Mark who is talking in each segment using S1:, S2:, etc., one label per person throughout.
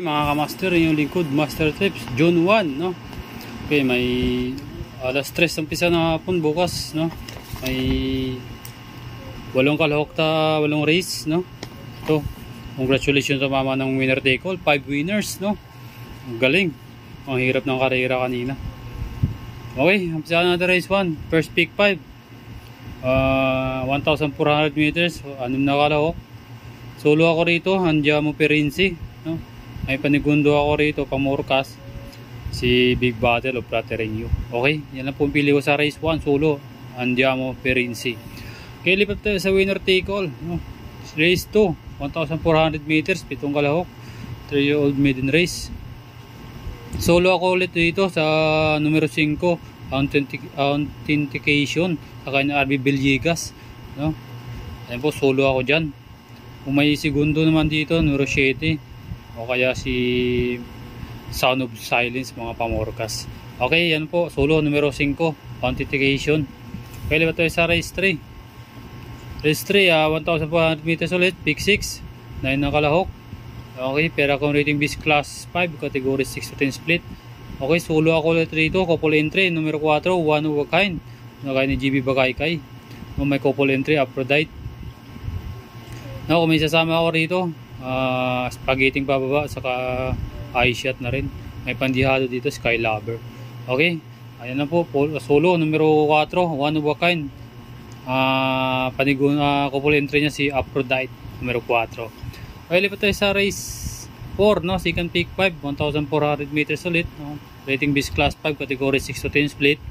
S1: Mga kamaster, yung lingkod Master Tips June 1, no? Okay, may alas 3 ang pisa na hapon bukas, no? May 8 kalahok ta 8 race, no? Ito, congratulations sa mama ng winner take all, 5 winners, no? Ang galing. Ang hirap ng karera kanina. Okay, umpisa na natin race 1. First pick 5. 1,400 meters, 6 na kalahok. Solo ako rito, Andiamo Perinci, no? May panigundo ako rito, Pamorcas, si Big Battle of Pratereño. Okay, yan lang po ang pili ko sa race 1, solo, Andiamo Perinci. Okay, lipat tayo sa winner take all, no? Race 2, 1,400 meters, 7 kalahok, 3-year-old maiden race. Solo ako ulit dito sa numero 5, Authentication, sa kanya RB Villegas, no? Ayan po, solo ako dyan. Kung may segundo naman dito, numero 7, o kaya si Sound of Silence, mga Pamorcas. Okay, yan po, solo numero 5, Authentication. Okay, lipat tayo sa race 3. Race 3, 1,400 meters ulit, pick 6, 9 na kalahok. Okay, pera kong rating bis class 5, category 6 to 10 split. Okay, solo ako ulit rito, couple entry, numero 4, One of a Kind, nakay ni GB Bagaykay. May couple entry, Aphrodite. Kung may sasama ako rito, spaghetti pababa, saka eye shot na rin. May pandihado dito, Sky Lover. Okay, ayan na po, solo numero 4, One of a Kind. Couple entry niya si Aphrodite, numero 4. Okay, lipat tayo sa race 4, no? Second pick 5, 1,400 meters ulit, no? Rating bis class 5, category 6 to 10 split.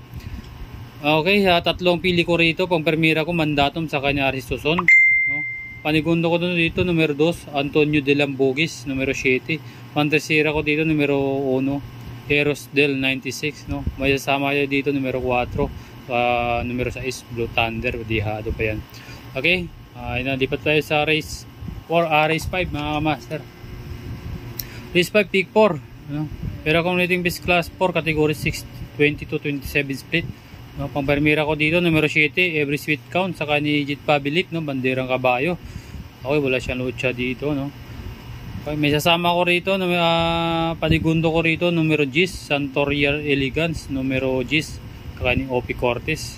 S1: Okay, tatlong pili ko rito. Pang permira ko, Mandatum sa kanya Aristoson, no? Panigundo ko dito, numero 2, Antonio de Lambogis, numero 7. Fantasira ko dito, numero 1, Eros del 96, no? May sasama dito, numero 4, numero 6, Blue Thunder, dihado pa yan. Okay, lipat tayo sa race 4, race 5, mga master. Race 5, pick 4, no? Pero kung rating bis class 4, category 6, 20 to 27 split, no? Pang permira ko dito, numero 7, Every Sweet Count, saka ni Jit Pabilik, no? Banderang Kabayo. Okay, wala siyang lucha dito, no? Okay, may sasama ko rito, panigundo ko rito, numero 10, Santorial Elegance, numero 10, saka ni Opi Cortez.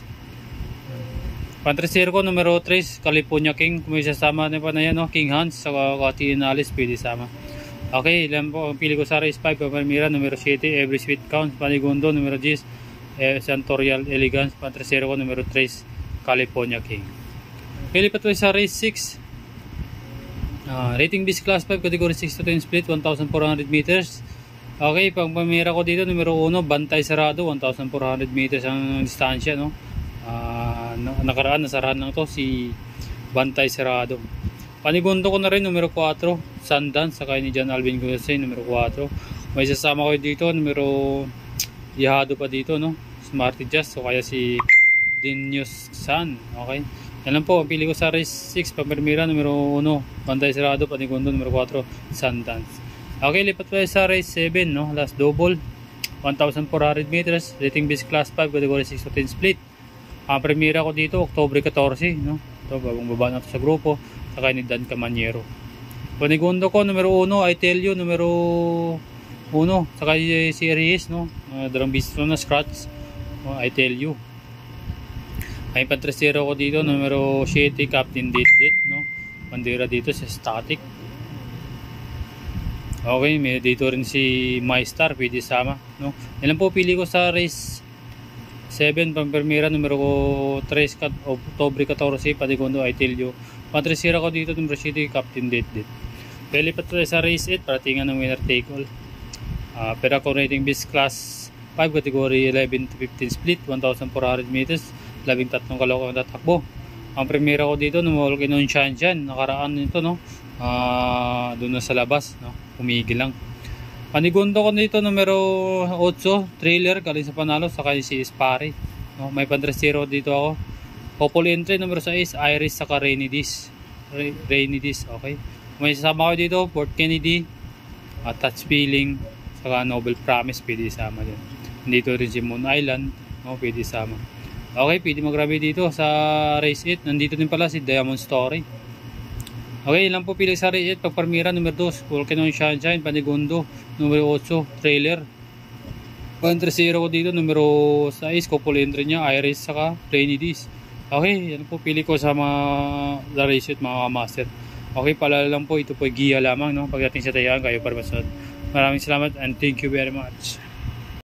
S1: Pantresero ko, numero 3, California King. Kung may sasama na pa na yan, no? King Hans, saka Kati Inalis, pwede sama. Okay, ilan po ang pili ko sa race 5, Pamira, numero 7, Every Sweet Count, panigundo, numero 10, Santorial Elegance. Pantresero ko, numero 3, California King. Okay, lipat ko sa race 6. Rating bis class 5, category 6 to 10 split, 1,400 meters. Okay, pang pamira ko dito, numero 1, Bantay Sarado, 1,400 meters ang distansya, no? Nakaraan, nasarahan lang to si Bantay Sarado. Panigundo ko na rin, numero 4, Sundance, saka ni John Alvin Gusay, numero 4. May sasama ko dito, numero dihado pa dito, no? Smarty Jazz, o kaya si Dinius San. Okay, yan lang po, pili ko sa race 6, Pampermira, numero 1, Bantay Sarado, panigundo, numero 4, Sundance. Okay, lipat tayo sa race 7, no? Last double, 1,400 meters, rating bis class 5, category 6 to 10 split. Ang premiera ko dito, October 14, no? Ito, bagong baba na ito sa grupo, saka ni Dan Camaniero. Panigundo ko, numero 1, I Tell You, numero 1, saka si Aries, no? Dalawang bisis na scratch, I Tell You. Ay pantresero ko dito, numero 7, Captain Date, no? Bandera dito sa static. Okay, may dito rin si MyStar, pwede sama, no? Yan lang po pili ko sa race 7, Pampermira, numero 3, October 14, panigundo, I Tell You. Pantresero ko dito, numero 7, Captain Date. Kaya lipat tayo sa race 8, paratingan ng winner take all. Pero ako rating bis class 5, category 11 to 15 split, 1,400 meters, 13 kalahok ang tatakbo. Ang premiera ko dito, numero Kinon Shanshan, nakaraan nito, no? Doon na sa labas, no? Humigil lang. Panigundo ko dito, numero 8, Thriller, galing sa Panalo, saka si Spari, no? May pantresero dito ako. Couple entry, numero 6, Iris, saka Rainy Dis. Okay. May sasama ko dito, Fort Kennedy, Touch Feeling, saka Noble Promise, pwede isama din. Dito rin si Moon Island, no? Pwede isama. Okay, pwede magrabe dito sa race 8. Nandito din pala si Diamond Story. Okay, lang po pili sa Reyes, Pagparmira, numero 2, Volcano Sunshine, Panigundo, numero 8, Trailer. 130 ko dito, numero 6, Copulentry niya, Iris, saka Rainy Days. Okay, yan po pili ko sa mga Reyes at mga master. Okay, paalala lang po, ito po giya lamang, no? Pagdating sa tayahan, kayo para masunod. Maraming salamat and thank you very much.